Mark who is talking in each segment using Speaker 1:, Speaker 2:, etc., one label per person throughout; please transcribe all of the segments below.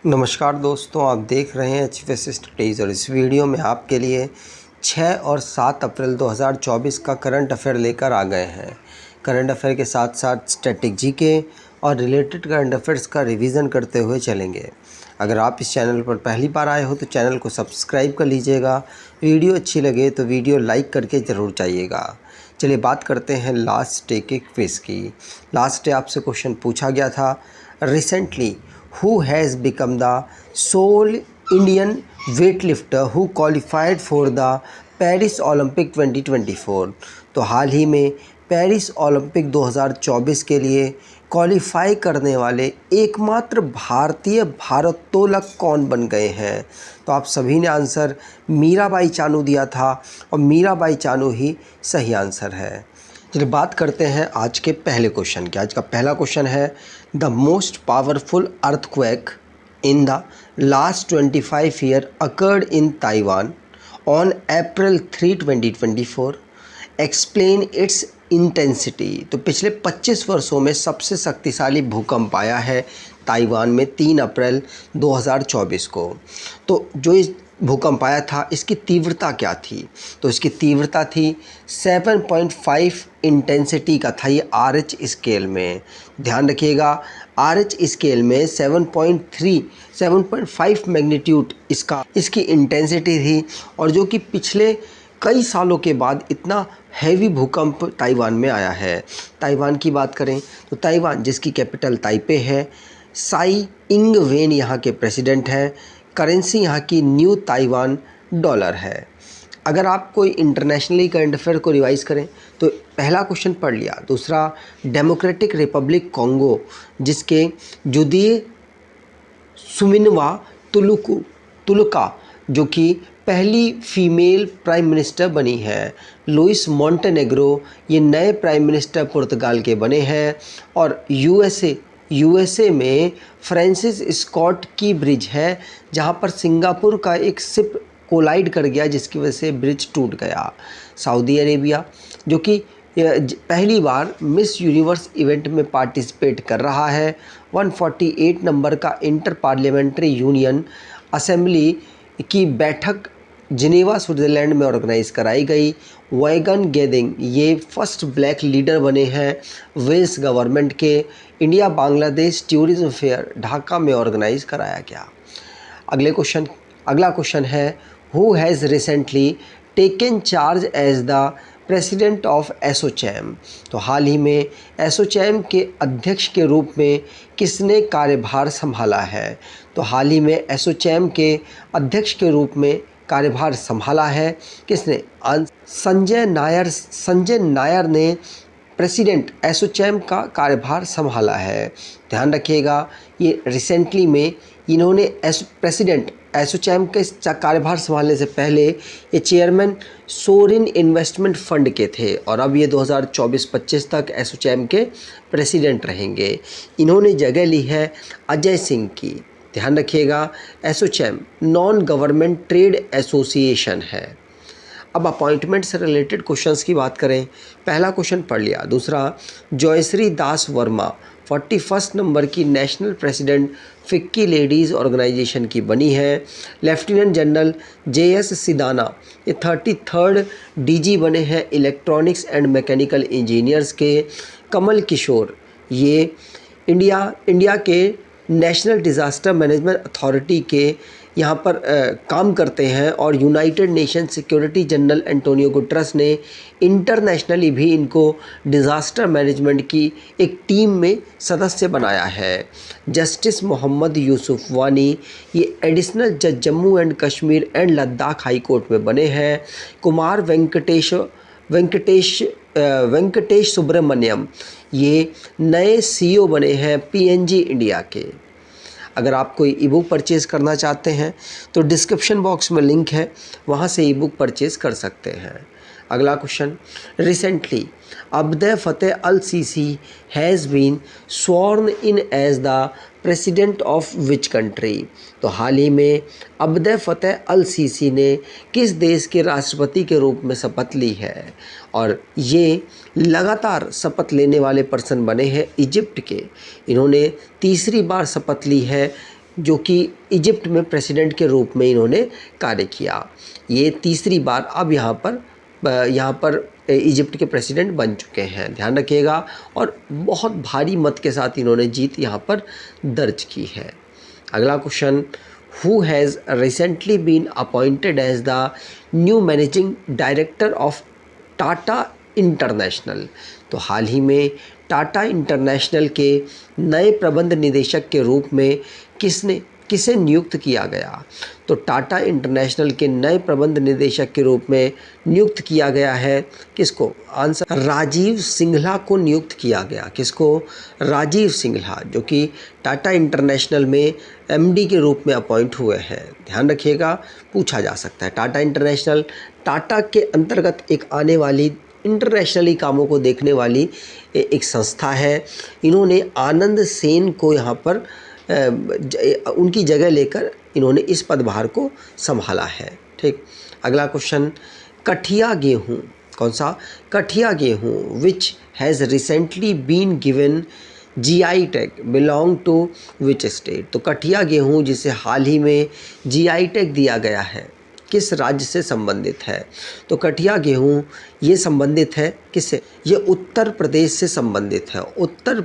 Speaker 1: नमस्कार दोस्तों, आप देख रहे हैं एचएफएस स्टडीज़ और इस वीडियो में आपके लिए 6 और 7 अप्रैल 2024 का करंट अफेयर लेकर आ गए हैं। करंट अफेयर के साथ साथ स्टैटिक जीके और रिलेटेड करंट अफेयर्स का रिवीजन करते हुए चलेंगे। अगर आप इस चैनल पर पहली बार आए हो तो चैनल को सब्सक्राइब कर लीजिएगा। वीडियो अच्छी लगे तो वीडियो लाइक करके ज़रूर जाइएगा। चलिए बात करते हैं लास्ट डे के क्विज़ की। लास्ट डे आपसे क्वेश्चन पूछा गया था, recently who has become the sole Indian weightlifter who qualified for the Paris Olympic 2024। तो हाल ही में पेरिस ओलंपिक 2024 के लिए क्वालिफाई करने वाले एकमात्र भारतीय भारोत्तोलक कौन बन गए हैं? तो आप सभी ने आंसर मीराबाई चानू दिया था और मीराबाई चानू ही सही आंसर है। चलिए बात करते हैं आज के पहले क्वेश्चन की। आज का पहला क्वेश्चन है, the most powerful earthquake in the last 25 year occurred in Taiwan on April 3, 2024। Explain it's intensity. तो पिछले 25 वर्षों में सबसे शक्तिशाली भूकंप आया है ताइवान में 3 अप्रैल 2024 को। तो जो इस भूकंप आया था इसकी तीव्रता क्या थी? तो इसकी तीव्रता थी 7.5 इंटेंसिटी का था। ये RH स्केल में, ध्यान रखिएगा, RH स्केल में 7.5 मैग्नीट्यूड इसकी इंटेंसिटी थी। और जो कि पिछले कई सालों के बाद इतना हैवी भूकंप ताइवान में आया है। ताइवान की बात करें तो ताइवान जिसकी कैपिटल ताइपे है, साई इंग वेन यहाँ के प्रेसिडेंट हैं। करेंसी यहाँ की न्यू ताइवान डॉलर है। अगर आप कोई इंटरनेशनली करंट अफेयर को रिवाइज़ करें तो पहला क्वेश्चन पढ़ लिया। दूसरा, डेमोक्रेटिक रिपब्लिक कॉन्गो जिसके जुदिए सुमिनवा तुलुका जो कि पहली फीमेल प्राइम मिनिस्टर बनी है। लुइस मॉन्टेनेग्रो ये नए प्राइम मिनिस्टर पुर्तगाल के बने हैं। और यूएसए में फ्रांसिस स्कॉट की ब्रिज है जहां पर सिंगापुर का एक शिप कोलाइड कर गया जिसकी वजह से ब्रिज टूट गया। सऊदी अरेबिया जो कि पहली बार मिस यूनिवर्स इवेंट में पार्टिसिपेट कर रहा है। 148 नंबर का इंटर पार्लियामेंट्री यूनियन असेंबली की बैठक जिनेवा स्विट्ज़रलैंड में ऑर्गेनाइज कराई गई। वैगन गेदिंग ये फर्स्ट ब्लैक लीडर बने हैं वेल्स गवर्नमेंट के। India Bangladesh tourism fair Dhaka में ऑर्गेनाइज कराया गया। अगला क्वेश्चन है, who has recently taken charge as the president of ASSOCHAM. तो हाल ही में एसोचैम के अध्यक्ष के रूप में किसने कार्यभार संभाला है? तो हाल ही में एसोचैम के अध्यक्ष के रूप में कार्यभार संभाला है किसने? संजय नायर ने प्रेसिडेंट एसोचैम का कार्यभार संभाला है। ध्यान रखिएगा, ये रिसेंटली में इन्होंने प्रेसिडेंट एसोचैम के कार्यभार संभालने से पहले ये चेयरमैन सोरिन इन्वेस्टमेंट फंड के थे और अब ये 2024-25 तक एसोचैम के प्रेसिडेंट रहेंगे। इन्होंने जगह ली है अजय सिंह की। ध्यान रखिएगा, ASSOCHAM non government trade association है। अब अपॉइंटमेंट से रिलेटेड क्वेश्चंस की बात करें, पहला क्वेश्चन पढ़ लिया। दूसरा, जयश्री दास वर्मा 41 नंबर की national president FICCI ladies organisation की बनी है। लेफ्टिनेंट जनरल JS सिदाना ये 33rd DG बने हैं इलेक्ट्रॉनिक्स एंड मैकेनिकल इंजीनियर्स के। कमल किशोर ये इंडिया के नेशनल डिज़ास्टर मैनेजमेंट अथॉरिटी के यहाँ पर काम करते हैं और United nation security general Antonio Guterres ने इंटरनेशनली भी इनको डिज़ास्टर मैनेजमेंट की एक टीम में सदस्य बनाया है। जस्टिस मोहम्मद यूसुफ वानी ये एडिशनल जज Jammu and Kashmir and Ladakh high court में बने हैं। कुमार वेंकटेश सुब्रमण्यम ये नए CEO बने हैं PNG इंडिया के। अगर आप कोई ई बुक परचेज़ करना चाहते हैं तो डिस्क्रिप्शन बॉक्स में लिंक है, वहाँ से ई बुक परचेज़ कर सकते हैं। अगला question, recently Abdel Fattah al Sisi has been sworn in as the president of which country. तो हाल ही में अब्दे फतेह अल सीसी ने किस देश के राष्ट्रपति के रूप में शपथ ली है? और ये लगातार शपथ लेने वाले पर्सन बने हैं इजिप्ट के। इन्होंने तीसरी बार शपथ ली है जो कि इजिप्ट में प्रेसिडेंट के रूप में इन्होंने कार्य किया। ये तीसरी बार अब यहाँ पर इजिप्ट के प्रेसिडेंट बन चुके हैं, ध्यान रखिएगा। और बहुत भारी मत के साथ इन्होंने जीत यहाँ पर दर्ज की है। अगला question, who has recently been appointed as the new managing director of Tata international. तो हाल ही में टाटा इंटरनेशनल के नए प्रबंध निदेशक के रूप में किसे नियुक्त किया गया। तो टाटा इंटरनेशनल के नए प्रबंध निदेशक के रूप में नियुक्त किया गया है किसको? आंसर राजीव सिंघला को नियुक्त किया गया। किसको? राजीव सिंघला, जो कि टाटा इंटरनेशनल में एमडी के रूप में अपॉइंट हुए हैं। ध्यान रखिएगा, पूछा जा सकता है। टाटा इंटरनेशनल टाटा के अंतर्गत एक आने वाली इंटरनेशनली कामों को देखने वाली एक संस्था है। इन्होंने आनंद सेन को यहाँ पर उनकी जगह लेकर इन्होंने इस पदभार को संभाला है। ठीक, अगला क्वेश्चन, कठिया गेहूँ, कौन सा? कठिया गेहूँ which has recently been given GI tag belong to which state. तो कठिया गेहूँ जिसे हाल ही में जीआई टैग दिया गया है, किस राज्य से संबंधित है? तो कठिया गेहूँ ये संबंधित है किससे? ये उत्तर प्रदेश से संबंधित है। उत्तर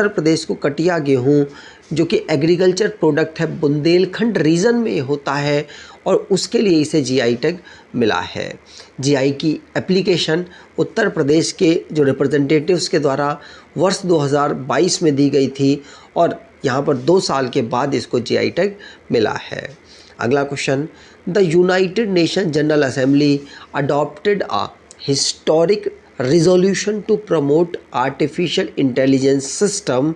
Speaker 1: प्रदेश को कठिया गेहूँ, जो कि एग्रीकल्चर प्रोडक्ट है, बुंदेलखंड रीजन में होता है और उसके लिए इसे जीआई टैग मिला है। जीआई की एप्लीकेशन उत्तर प्रदेश के जो रिप्रेजेंटेटिव्स के द्वारा वर्ष 2022 में दी गई थी और यहाँ पर 2 साल के बाद इसको जीआई टैग मिला है। अगला question, the United Nation General assembly adopted a historic resolution to promote artificial intelligence system.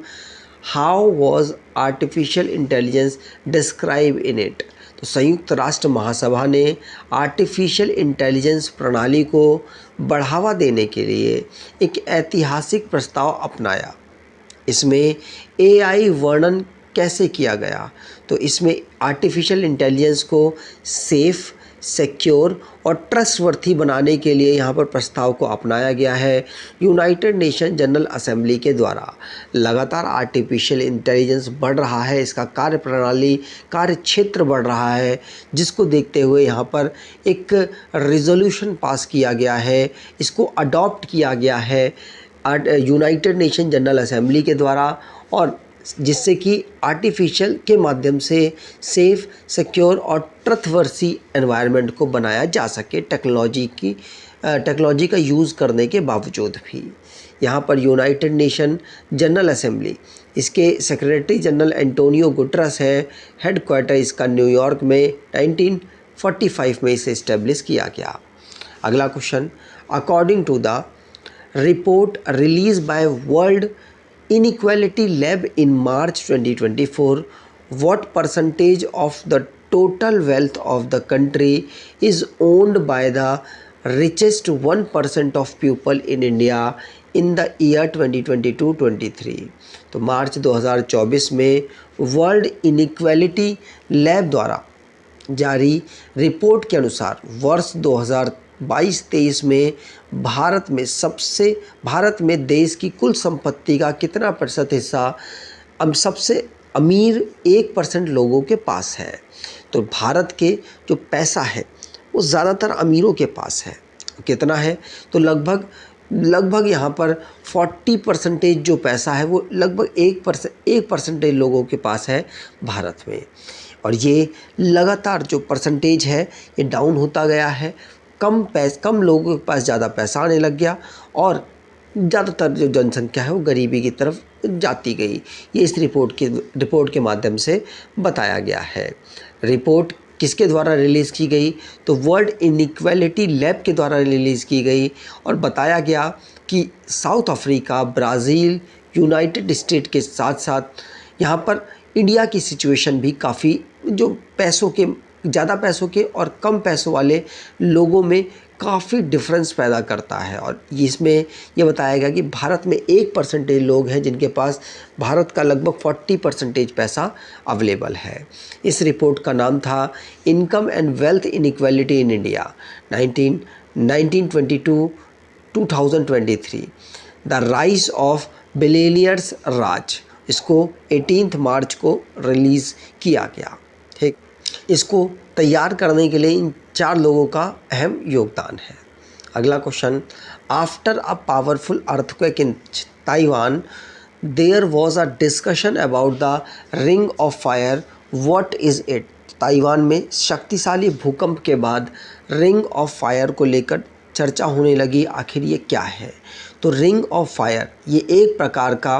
Speaker 1: How was artificial intelligence described in it? तो संयुक्त राष्ट्र महासभा ने आर्टिफिशियल इंटेलिजेंस प्रणाली को बढ़ावा देने के लिए एक ऐतिहासिक प्रस्ताव अपनाया। इसमें एआई वर्णन कैसे किया गया? तो इसमें आर्टिफिशियल इंटेलिजेंस को सेफ, सिक्योर और ट्रस्टवर्थी बनाने के लिए यहाँ पर प्रस्ताव को अपनाया गया है यूनाइटेड नेशन जनरल असेंबली के द्वारा। लगातार आर्टिफिशियल इंटेलिजेंस बढ़ रहा है, इसका कार्य क्षेत्र बढ़ रहा है, जिसको देखते हुए यहाँ पर एक रिजोल्यूशन पास किया गया है, इसको अडॉप्ट किया गया है यूनाइटेड नेशन जनरल असेंबली के द्वारा, और जिससे कि आर्टिफिशियल के माध्यम से सेफ़, सिक्योर और ट्रस्टवर्थी एनवायरनमेंट को बनाया जा सके टेक्नोलॉजी का यूज़ करने के बावजूद भी। यहाँ पर यूनाइटेड नेशन जनरल असेंबली, इसके सेक्रेटरी जनरल एंटोनियो गुटरस है। हेडक्वार्टर इसका न्यूयॉर्क में 1945 में इसे इस्टेब्लिश किया गया। अगला question, according to the report release by world Inequality Lab in March 2024, what percentage of the total wealth of the country is owned by the richest 1% of people in India in the year 2022-23? तो मार्च 2024 में world inequality lab द्वारा जारी report के अनुसार वर्ष 2022-23 में भारत में देश की कुल संपत्ति का कितना प्रतिशत हिस्सा अब सबसे अमीर 1% लोगों के पास है? तो भारत के जो पैसा है वो ज़्यादातर अमीरों के पास है। कितना है? तो लगभग यहाँ पर 40% जो पैसा है वो लगभग 1% लोगों के पास है भारत में। और ये लगातार जो परसेंटेज है ये डाउन होता गया है। कम लोगों के पास ज़्यादा पैसा आने लग गया और ज़्यादातर जो जनसंख्या है वो गरीबी की तरफ जाती गई। ये इस रिपोर्ट के माध्यम से बताया गया है। रिपोर्ट किसके द्वारा रिलीज़ की गई? तो वर्ल्ड इनइक्वालिटी लैब के द्वारा रिलीज़ की गई और बताया गया कि south Africa, Brazil, United state के साथ साथ यहाँ पर इंडिया की सिचुएशन भी काफ़ी जो ज़्यादा पैसों के और कम पैसों वाले लोगों में काफ़ी डिफरेंस पैदा करता है। और इसमें ये बताया गया कि भारत में 1% लोग हैं जिनके पास भारत का लगभग 40% पैसा अवेलेबल है। इस रिपोर्ट का नाम था income and wealth inequality in India 1922-2023, the rise of billionaires Raj इसको 18 मार्च को रिलीज़ किया गया। ठीक, इसको तैयार करने के लिए इन 4 लोगों का अहम योगदान है। अगला question, after a powerful earthquake in Taiwan there was a discussion about the ring of fire, what is it. Taiwan में शक्तिशाली भूकंप के बाद रिंग ऑफ फायर को लेकर चर्चा होने लगी, आखिर ये क्या है। तो रिंग ऑफ फायर ये एक प्रकार का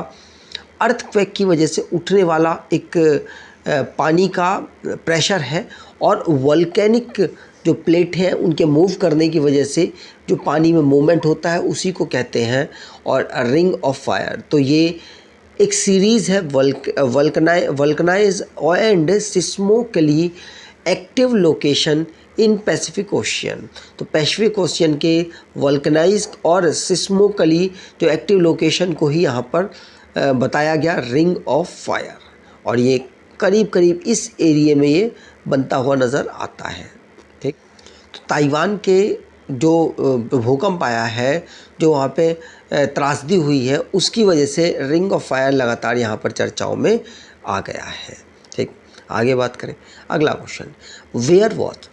Speaker 1: अर्थक्वेक की वजह से उठने वाला एक पानी का प्रेशर है, और वोल्केनिक जो प्लेट है उनके मूव करने की वजह से जो पानी में मूवमेंट होता है उसी को कहते हैं और रिंग ऑफ फायर। तो ये एक सीरीज़ है volcanoes and seismically active location in Pacific Ocean. तो पैसिफिक ओशियन के वल्कनाइज और सिस्मोकली जो एक्टिव लोकेशन को ही यहाँ पर बताया गया रिंग ऑफ फायर, और ये करीब करीब इस एरिया में ये बनता हुआ नज़र आता है। ठीक, तो ताइवान के जो भूकंप आया है, जो वहाँ पे त्रासदी हुई है, उसकी वजह से रिंग ऑफ फायर लगातार यहाँ पर चर्चाओं में आ गया है। ठीक, आगे बात करें। अगला question, where was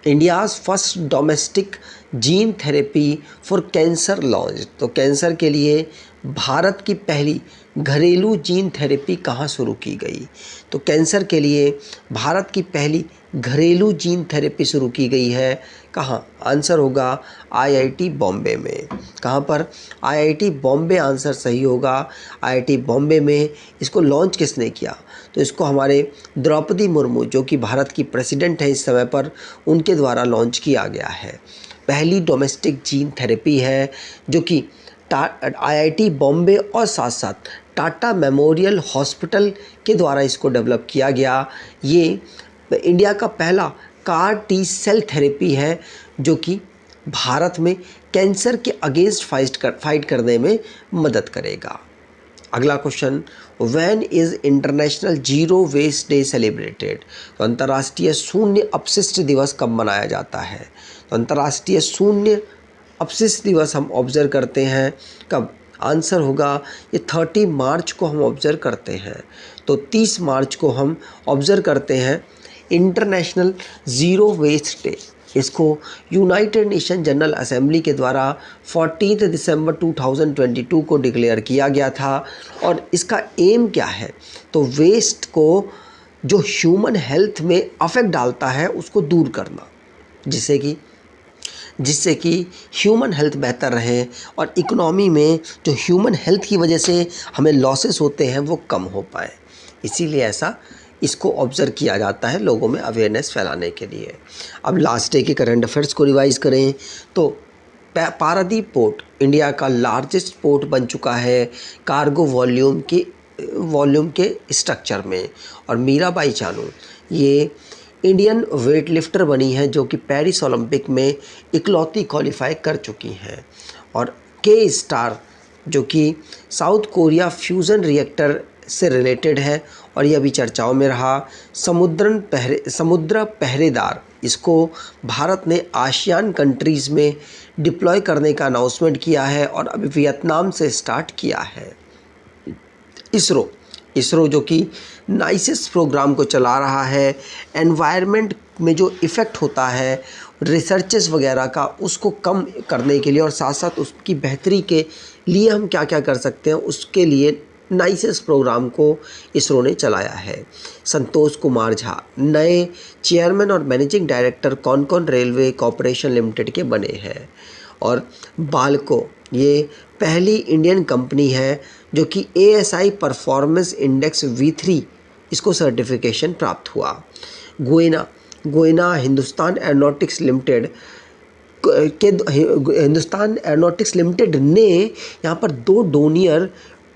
Speaker 1: India's first domestic gene therapy for cancer launch. तो कैंसर के लिए भारत की पहली घरेलू जीन थेरेपी कहाँ शुरू की गई। तो कैंसर के लिए भारत की पहली घरेलू जीन थेरेपी शुरू की गई है कहाँ। आंसर होगा आईआईटी बॉम्बे में। कहाँ पर, आईआईटी बॉम्बे आंसर सही होगा। आईआईटी बॉम्बे में इसको लॉन्च किसने किया, तो इसको हमारे द्रौपदी मुर्मू जो कि भारत की प्रेसिडेंट है इस समय पर, उनके द्वारा लॉन्च किया गया है। पहली डोमेस्टिक जीन थेरेपी है जो कि आईआईटी बॉम्बे और साथ साथ टाटा मेमोरियल हॉस्पिटल के द्वारा इसको डेवलप किया गया। ये इंडिया का पहला कार टी सेल थेरेपी है जो कि भारत में कैंसर के अगेंस्ट फाइट करने में मदद करेगा। अगला question, when is international zero waste day celebrated. तो अंतर्राष्ट्रीय शून्य अपशिष्ट दिवस कब मनाया जाता है। तो अंतर्राष्ट्रीय शून्य अपशिष्ट दिवस हम ऑब्जर्व करते हैं कब। आंसर होगा ये 30 मार्च को हम ऑब्जर्व करते हैं। तो 30 मार्च को हम ऑब्जर्व करते हैं इंटरनेशनल ज़ीरो वेस्ट डे। इसको यूनाइटेड नेशन जनरल असेंबली के द्वारा 14 दिसंबर 2022 को डिक्लेयर किया गया था। और इसका एम क्या है, तो वेस्ट को जो ह्यूमन हेल्थ में अफेक्ट डालता है उसको दूर करना, जिससे कि ह्यूमन हेल्थ बेहतर रहे और इकोनॉमी में जो ह्यूमन हेल्थ की वजह से हमें लॉसेस होते हैं वो कम हो पाए। इसीलिए ऐसा इसको ऑब्ज़र्व किया जाता है लोगों में अवेयरनेस फैलाने के लिए। अब लास्ट डे के करंट अफेयर्स को रिवाइज करें तो पारादीप पोर्ट इंडिया का लार्जेस्ट पोर्ट बन चुका है कार्गो वॉल्यूम के स्ट्रक्चर में। और मीराबाई चानू ये इंडियन वेट लिफ्टर बनी है जो कि पेरिस ओलंपिक में इकलौती क्वालिफाई कर चुकी हैं। और के स्टार जो कि साउथ कोरिया फ्यूज़न रिएक्टर से रिलेटेड है और ये अभी चर्चाओं में रहा। समुद्र पहरेदार इसको भारत ने आसियान कंट्रीज़ में डिप्लॉय करने का अनाउंसमेंट किया है और अभी वियतनाम से स्टार्ट किया है। इसरो जो कि नाइसिस प्रोग्राम को चला रहा है, एनवायरनमेंट में जो इफ़ेक्ट होता है रिसर्चेस वगैरह का उसको कम करने के लिए और साथ साथ उसकी बेहतरी के लिए हम क्या क्या कर सकते हैं उसके लिए नाइसिस प्रोग्राम को इसरो ने चलाया है। संतोष कुमार झा नए चेयरमैन और मैनेजिंग डायरेक्टर कौन रेलवे कॉरपोरेशन लिमिटेड के बने हैं। और बाल्को ये पहली इंडियन कंपनी है जो कि ASI परफॉर्मेंस इंडेक्स V3 इसको सर्टिफिकेशन प्राप्त हुआ। गोयना हिंदुस्तान एरोनॉटिक्स लिमिटेड ने यहाँ पर 2 डोनियर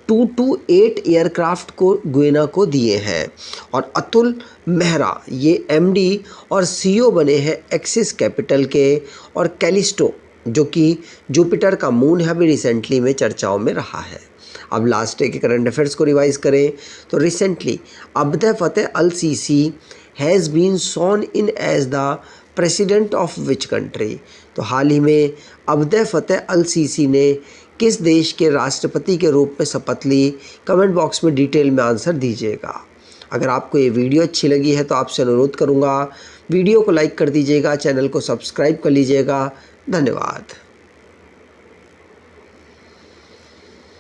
Speaker 1: 228 एयरक्राफ्ट को गोयना को दिए हैं। और अतुल मेहरा ये MD और CEO बने हैं एक्सिस कैपिटल के। और कैलिस्टो जो कि जुपिटर का मून है अभी रिसेंटली में चर्चाओं में रहा है। अब लास्ट डे के करंट अफेयर्स को रिवाइज करें तो recently Abdul Fattah al Sisi has been sworn in as the president of which country. तो हाल ही में अब्दुल फतेह अल सीसी ने किस देश के राष्ट्रपति के रूप में शपथ ली? कमेंट बॉक्स में डिटेल में आंसर दीजिएगा। अगर आपको ये वीडियो अच्छी लगी है तो आपसे अनुरोध करूँगा वीडियो को लाइक कर दीजिएगा, चैनल को सब्सक्राइब कर लीजिएगा। धन्यवाद।